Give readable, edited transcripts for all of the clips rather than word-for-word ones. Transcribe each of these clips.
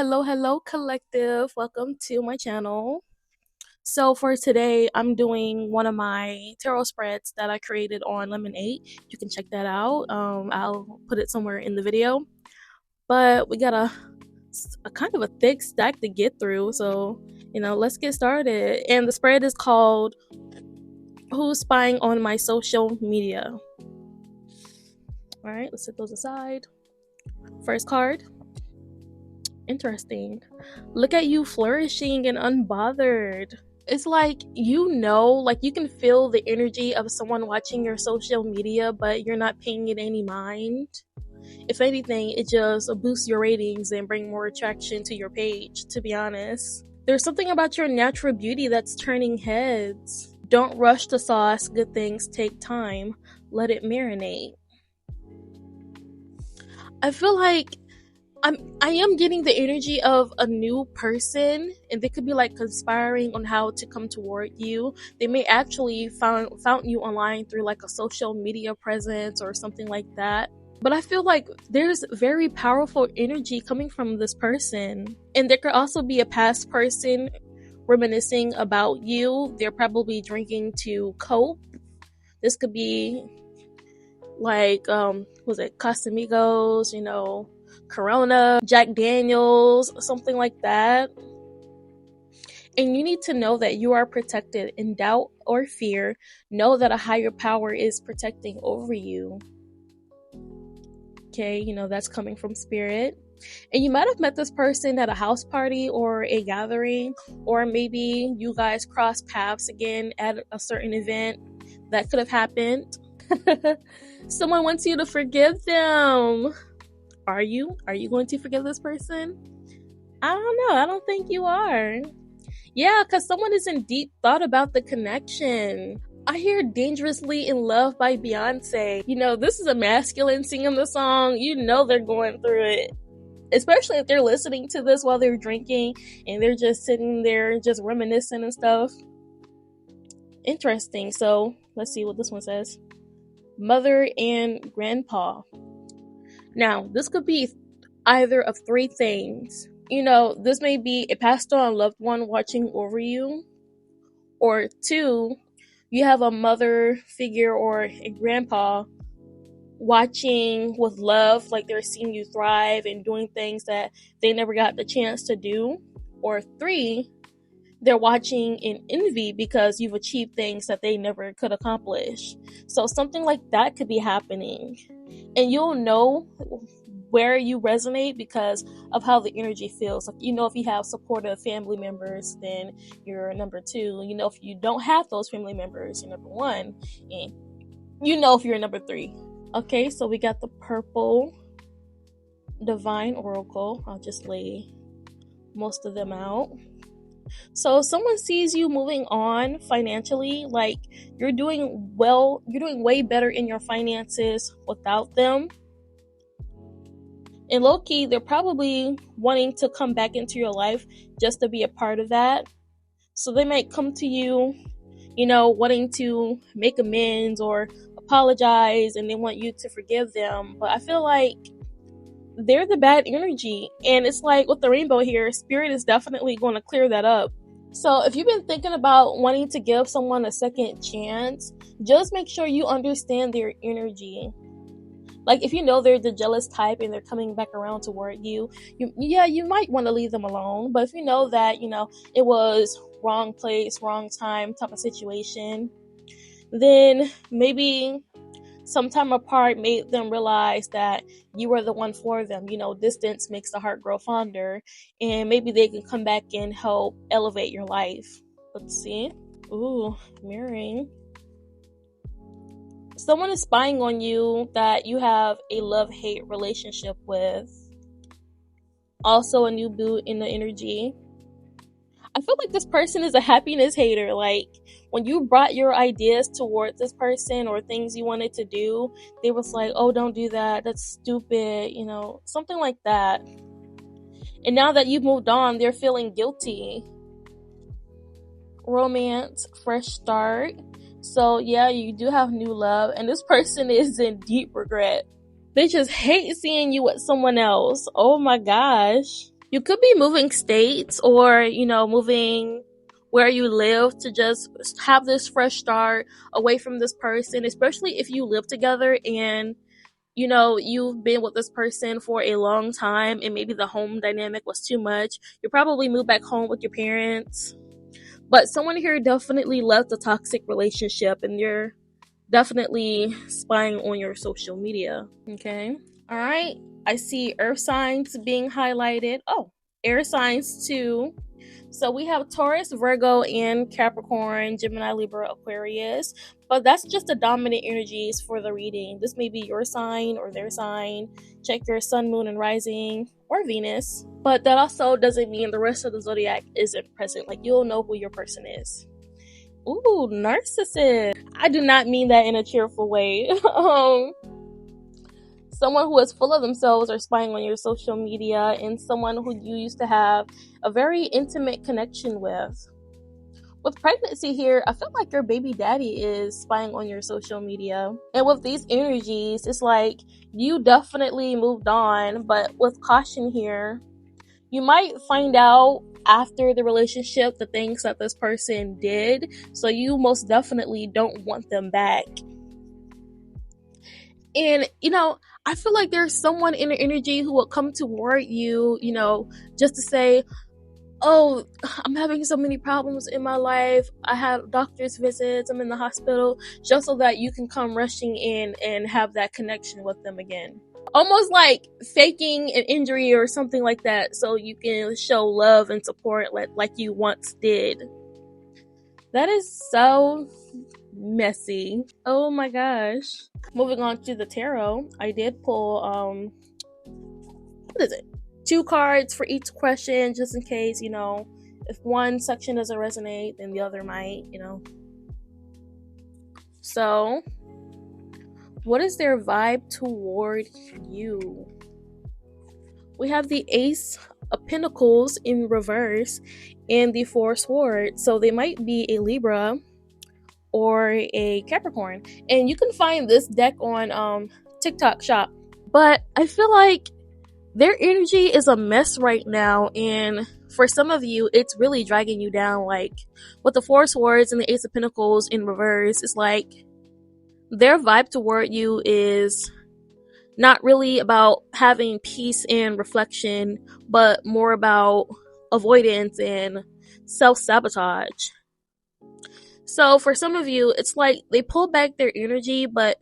Hello, collective. Welcome to my channel. So, for today, I'm doing one of my tarot spreads that I created on Lemonade. You can check that out. I'll put it somewhere in the video. But we got a kind of a thick stack to get through. So, let's get started. And the spread is called Who's Spying on My Social Media? All right, let's set those aside. First card. Interesting. Look at you flourishing and unbothered. It's like you can feel the energy of someone watching your social media, but you're not paying it any mind. If anything, it just boosts your ratings and bring more attraction to your page, to be honest. There's something about your natural beauty that's turning heads. Don't rush the sauce. Good things take time. Let it marinate. I feel like I am getting the energy of a new person, and they could be like conspiring on how to come toward you. They may actually found you online through like a social media presence or something like that. But I feel like there's very powerful energy coming from this person. And there could also be a past person reminiscing about you. They're probably drinking to cope. This could be like, was it Casamigos, Corona, Jack Daniels, something like that. And you need to know that you are protected. In doubt or fear, know that a higher power is protecting over you. Okay, that's coming from spirit. And you might have met this person at a house party or a gathering, or maybe you guys cross paths again at a certain event. That could have happened. Someone wants you to forgive them. Are you going to forgive this person? I don't know. I don't think you are. Yeah, because someone is in deep thought about the connection. I hear Dangerously in Love by Beyonce. This is a masculine singing the song. They're going through it. Especially if they're listening to this while they're drinking and they're just sitting there just reminiscing and stuff. Interesting. So let's see what this one says. Mother and grandpa. Now, this could be either of three things. This may be a passed on loved one watching over you. Or two, you have a mother figure or a grandpa watching with love, like they're seeing you thrive and doing things that they never got the chance to do. Or three, they're watching in envy because you've achieved things that they never could accomplish. So something like that could be happening. And you'll know where you resonate because of how the energy feels. Like, if you have supportive family members, then you're number two. If you don't have those family members, you're number one. And if you're number three. Okay, so we got the purple divine oracle. I'll just lay most of them out. So someone sees you moving on financially, like you're doing well, you're doing way better in your finances without them. And low-key, they're probably wanting to come back into your life just to be a part of that. So they might come to you, wanting to make amends or apologize, and they want you to forgive them. But I feel like they're the bad energy. And it's like with the rainbow here, spirit is definitely going to clear that up. So if you've been thinking about wanting to give someone a second chance, just make sure you understand their energy. Like if they're the jealous type and they're coming back around toward you, you might want to leave them alone. But if you know that, it was wrong place, wrong time type of situation, then maybe some time apart made them realize that you were the one for them. Distance makes the heart grow fonder, and maybe they can come back and help elevate your life. Let's see. Ooh, mirroring. Someone is spying on you that you have a love-hate relationship with. Also a new boot in the energy. I feel like this person is a happiness hater. Like when you brought your ideas toward this person or things you wanted to do, they was like, oh, don't do that. That's stupid. Something like that. And now that you've moved on, they're feeling guilty. Romance, fresh start. So yeah, you do have new love, and this person is in deep regret. They just hate seeing you with someone else. Oh my gosh. You could be moving states or, moving where you live to just have this fresh start away from this person, especially if you live together and, you've been with this person for a long time and maybe the home dynamic was too much. You probably moved back home with your parents. But someone here definitely left a toxic relationship and you're definitely spying on your social media. Okay. All right. I see earth signs being highlighted. Oh, air signs too. So we have Taurus, Virgo, and Capricorn, Gemini, Libra, Aquarius. But that's just the dominant energies for the reading. This may be your sign or their sign. Check your sun, moon, and rising, or Venus. But that also doesn't mean the rest of the zodiac isn't present. Like, you'll know who your person is. Ooh, narcissist. I do not mean that in a cheerful way. Someone who is full of themselves or spying on your social media, and someone who you used to have a very intimate connection with. With pregnancy here, I feel like your baby daddy is spying on your social media. And with these energies, it's like you definitely moved on, but with caution here, you might find out after the relationship the things that this person did, so you most definitely don't want them back. And, I feel like there's someone in the energy who will come toward you, just to say, oh, I'm having so many problems in my life. I have doctor's visits. I'm in the hospital, just so that you can come rushing in and have that connection with them again. Almost like faking an injury or something like that, so you can show love and support like you once did. That is so messy. Oh my gosh. Moving on to the tarot, I did pull what is it? 2 cards for each question, just in case, if one section doesn't resonate, then the other might, So, what is their vibe toward you? We have the Ace of Pentacles in reverse and the 4 Swords. So they might be a Libra or a Capricorn. And you can find this deck on TikTok Shop. But I feel like their energy is a mess right now, and for some of you, it's really dragging you down. Like, with the 4 Swords and the Ace of Pentacles in reverse, it's like their vibe toward you is not really about having peace and reflection, but more about avoidance and self-sabotage. So for some of you, it's like they pull back their energy, but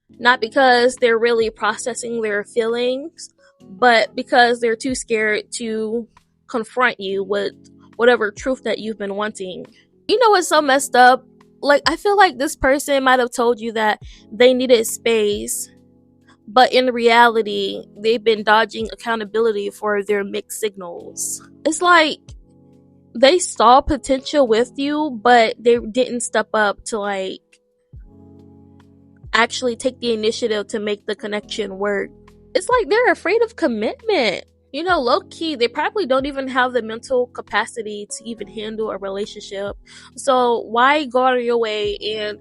not because they're really processing their feelings, but because they're too scared to confront you with whatever truth that you've been wanting. It's so messed up. Like, I feel like this person might have told you that they needed space, but in reality, they've been dodging accountability for their mixed signals. It's like they saw potential with you, but they didn't step up to actually take the initiative to make the connection work. It's like they're afraid of commitment. Low-key, they probably don't even have the mental capacity to even handle a relationship. So why go out of your way and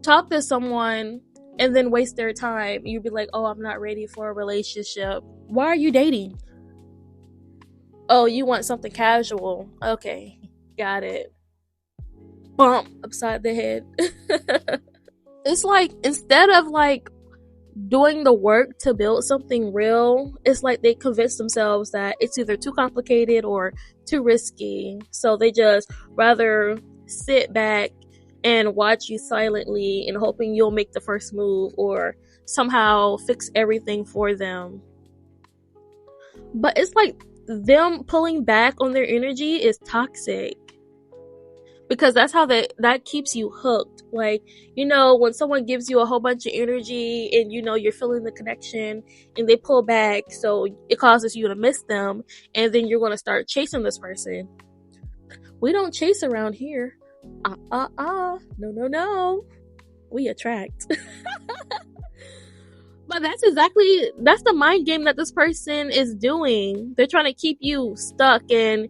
talk to someone and then waste their time? You'd be like, oh, I'm not ready for a relationship. Why are you dating? Oh, you want something casual. Okay, got it. Bump upside the head. It's like, instead of doing the work to build something real, it's like they convince themselves that it's either too complicated or too risky. So they just rather sit back and watch you silently and hoping you'll make the first move or somehow fix everything for them. But it's like them pulling back on their energy is toxic, because that's how that keeps you hooked. Like, when someone gives you a whole bunch of energy and you're feeling the connection and they pull back, so it causes you to miss them, and then you're going to start chasing this person. We don't chase around here. No, we attract. But that's the mind game that this person is doing. They're trying to keep you stuck and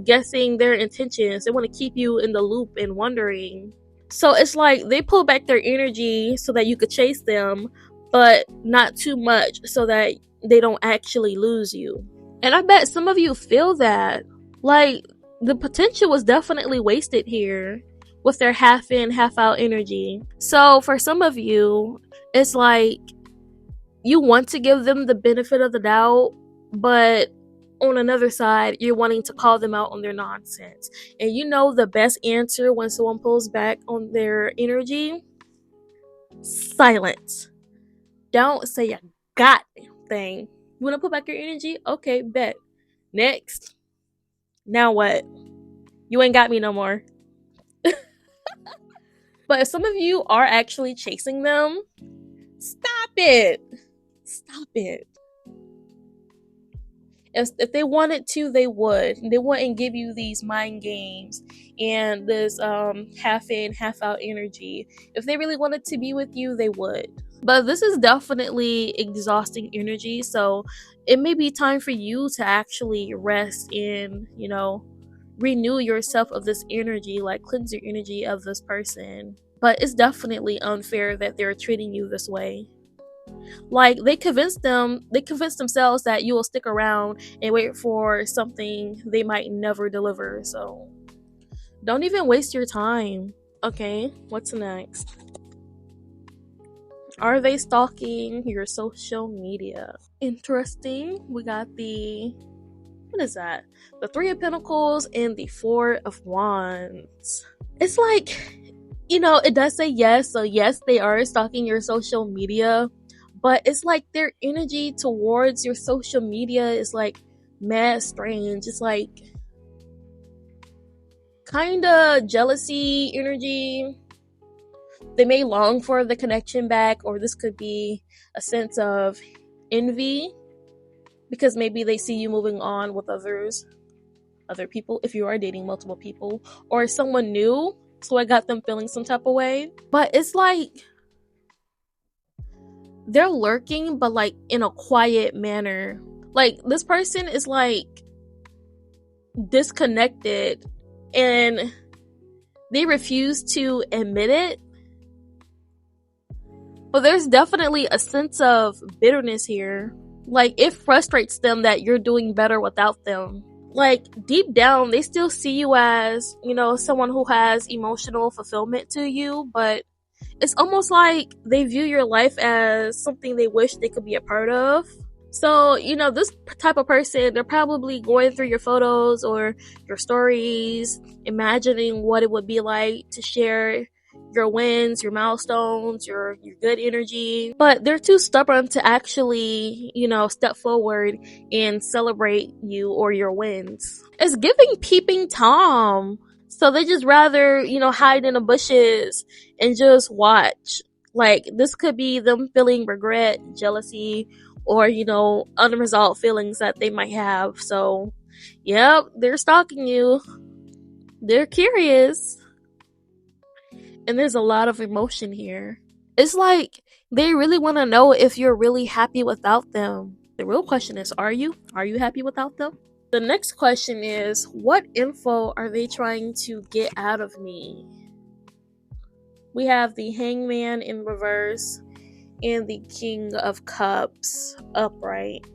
guessing their intentions. They want to keep you in the loop and wondering. So it's like they pull back their energy so that you could chase them, but not too much so that they don't actually lose you. And I bet some of you feel that. Like, the potential was definitely wasted here with their half in, half out energy. So for some of you, it's like you want to give them the benefit of the doubt, but on another side, you're wanting to call them out on their nonsense. And you know the best answer when someone pulls back on their energy? Silence. Don't say a goddamn thing. You want to put back your energy? Okay, bet. Next. Now what? You ain't got me no more. But if some of you are actually chasing them, stop it. Stop it. If they wanted to, they would. They wouldn't give you these mind games and this half in, half out energy. If they really wanted to be with you, they would. But this is definitely exhausting energy, so it may be time for you to actually rest and, renew yourself of this energy, like cleanse your energy of this person. But it's definitely unfair that they're treating you this way. Like, they convinced themselves that you will stick around and wait for something they might never deliver. So don't even waste your time. Okay, what's next? Are they stalking your social media? Interesting. We got what is that? The Three of Pentacles and the Four of Wands. It's like, it does say yes. So yes, they are stalking your social media. But it's like their energy towards your social media is like mad strange. It's like kind of jealousy energy. They may long for the connection back, or this could be a sense of envy because maybe they see you moving on with other people, if you are dating multiple people, or someone new. So I got them feeling some type of way. But it's like they're lurking, but like in a quiet manner. Like, this person is like disconnected and they refuse to admit it. But there's definitely a sense of bitterness here. Like, it frustrates them that you're doing better without them. Like, deep down, they still see you as, someone who has emotional fulfillment to you, but it's almost like they view your life as something they wish they could be a part of. So, this type of person, they're probably going through your photos or your stories, imagining what it would be like to share your wins, your milestones, your good energy. But they're too stubborn to actually, step forward and celebrate you or your wins. It's giving peeping Tom. So they just rather, hide in the bushes and just watch. Like, this could be them feeling regret, jealousy, or, unresolved feelings that they might have. So, yep, they're stalking you. They're curious. And there's a lot of emotion here. It's like they really want to know if you're really happy without them. The real question is, are you? Are you happy without them? The next question is, what info are they trying to get out of me? We have the Hangman in reverse and the King of Cups upright.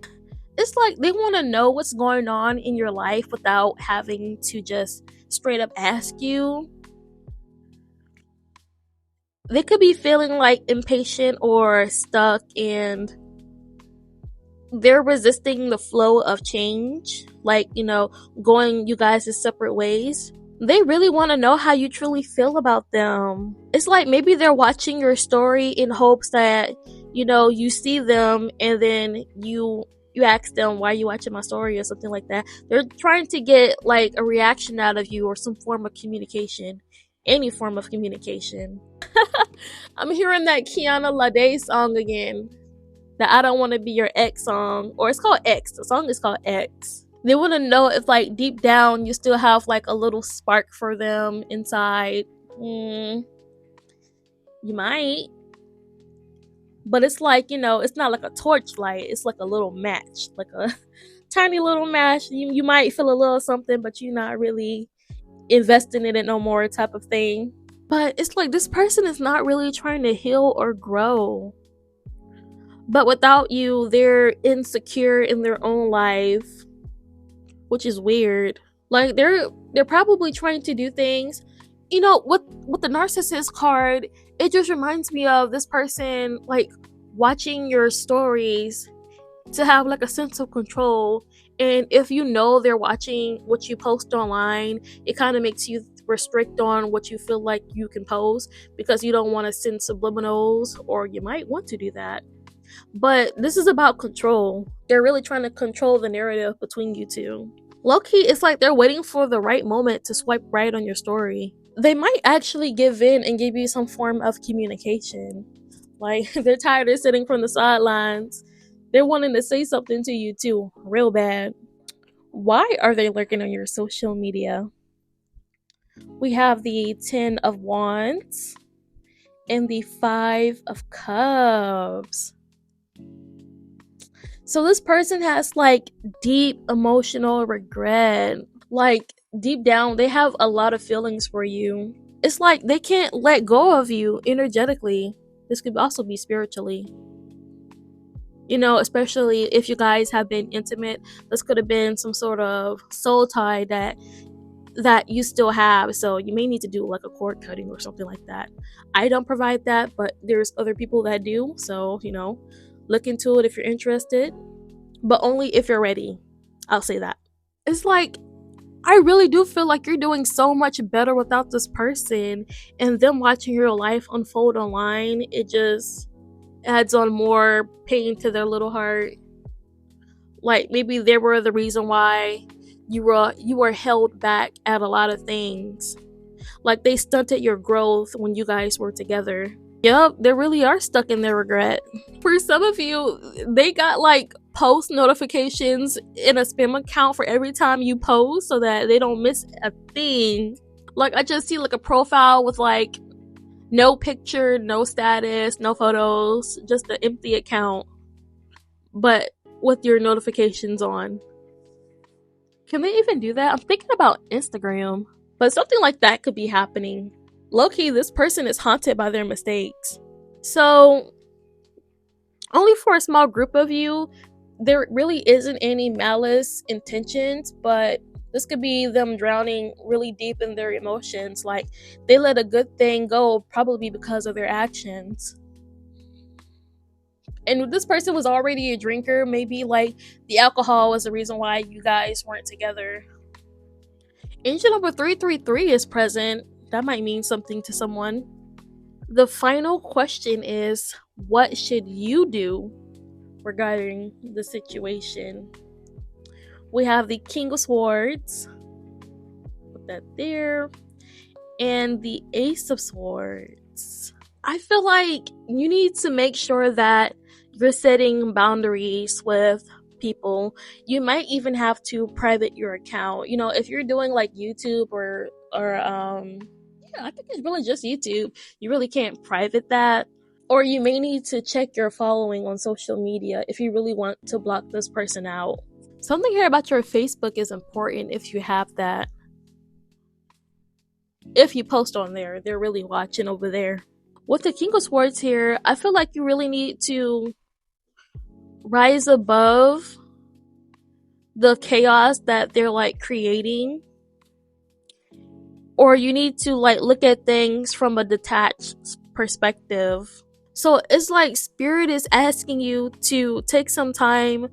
It's like they want to know what's going on in your life without having to just straight up ask you. They could be feeling like impatient or stuck, and they're resisting the flow of change, like, going you guys' separate ways. They really want to know how you truly feel about them. It's like maybe they're watching your story in hopes that, you see them and then you ask them, why are you watching my story, or something like that. They're trying to get like a reaction out of you or some form of communication. Any form of communication. I'm hearing that Kiana Lade song again. The I Don't Want to Be Your Ex song. Or it's called X. The song is called X. They want to know if, like, deep down you still have like a little spark for them inside. You might. But it's like, it's not like a torchlight. It's like a little match. Like a tiny little match. You might feel a little something, but you're not really investing in it no more, type of thing. But it's like this person is not really trying to heal or grow. But without you, they're insecure in their own life, which is weird. Like they're probably trying to do things. With the narcissist card, it just reminds me of this person like watching your stories to have like a sense of control. And if you know they're watching what you post online, it kind of makes you restrict on what you feel like you can post because you don't want to send subliminals, or you might want to do that. But this is about control. They're really trying to control the narrative between you two. Low-key, it's like they're waiting for the right moment to swipe right on your story. They might actually give in and give you some form of communication. Like, they're tired of sitting from the sidelines. They're wanting to say something to you too, real bad. Why are they lurking on your social media? We have the 10 of Wands and the 5 of Cups. So this person has like deep emotional regret. Like deep down, they have a lot of feelings for you. It's like they can't let go of you energetically. This could also be spiritually. Especially if you guys have been intimate, this could have been some sort of soul tie that you still have. So you may need to do like a cord cutting or something like that. I don't provide that, but there's other people that do. So, look into it if you're interested, but only if you're ready. I'll say that. It's like, I really do feel like you're doing so much better without this person, and them watching your life unfold online, it just adds on more pain to their little heart. Like maybe they were the reason why you were held back at a lot of things. Like they stunted your growth when you guys were together. Yep, they really are stuck in their regret. For some of you, they got like post notifications in a spam account for every time you post so that they don't miss a thing. Like I just see like a profile with like no picture, no status, no photos, just an empty account, but with your notifications on. Can they even do that? I'm thinking about Instagram, but something like that could be happening. Low-key, this person is haunted by their mistakes. So, only for a small group of you, there really isn't any malice intentions, but this could be them drowning really deep in their emotions. Like, they let a good thing go probably because of their actions. And this person was already a drinker, maybe like the alcohol was the reason why you guys weren't together. Angel number 333 is present. That might mean something to someone. The final question is, what should you do regarding the situation? We have the King of Swords. Put that there. And the Ace of Swords. I feel like you need to make sure that you're setting boundaries with people. You might even have to private your account. If you're doing like YouTube or I think it's really just YouTube. You really can't private that. Or you may need to check your following on social media if you really want to block this person out. Something here about your Facebook is important if you have that. If you post on there, they're really watching over there. With the King of Swords here, I feel like you really need to rise above the chaos that they're like creating, or you need to like look at things from a detached perspective. So it's like spirit is asking you to take some time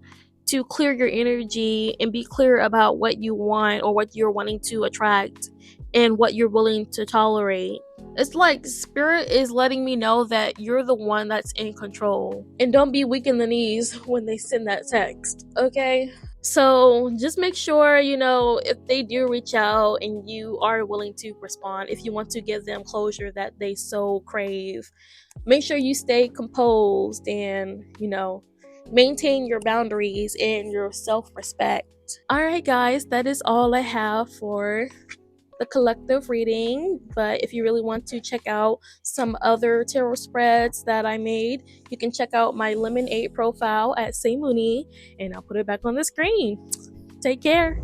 to clear your energy and be clear about what you want or what you're wanting to attract and what you're willing to tolerate. It's like spirit is letting me know that you're the one that's in control. And don't be weak in the knees when they send that text, okay? So just make sure, if they do reach out and you are willing to respond, if you want to give them closure that they so crave, make sure you stay composed and, maintain your boundaries and your self-respect. Alright guys, that is all I have for the collective reading, but if you really want to check out some other tarot spreads that I made, you can check out my Lemonade profile at Saiimoony, and I'll put it back on the screen. Take care.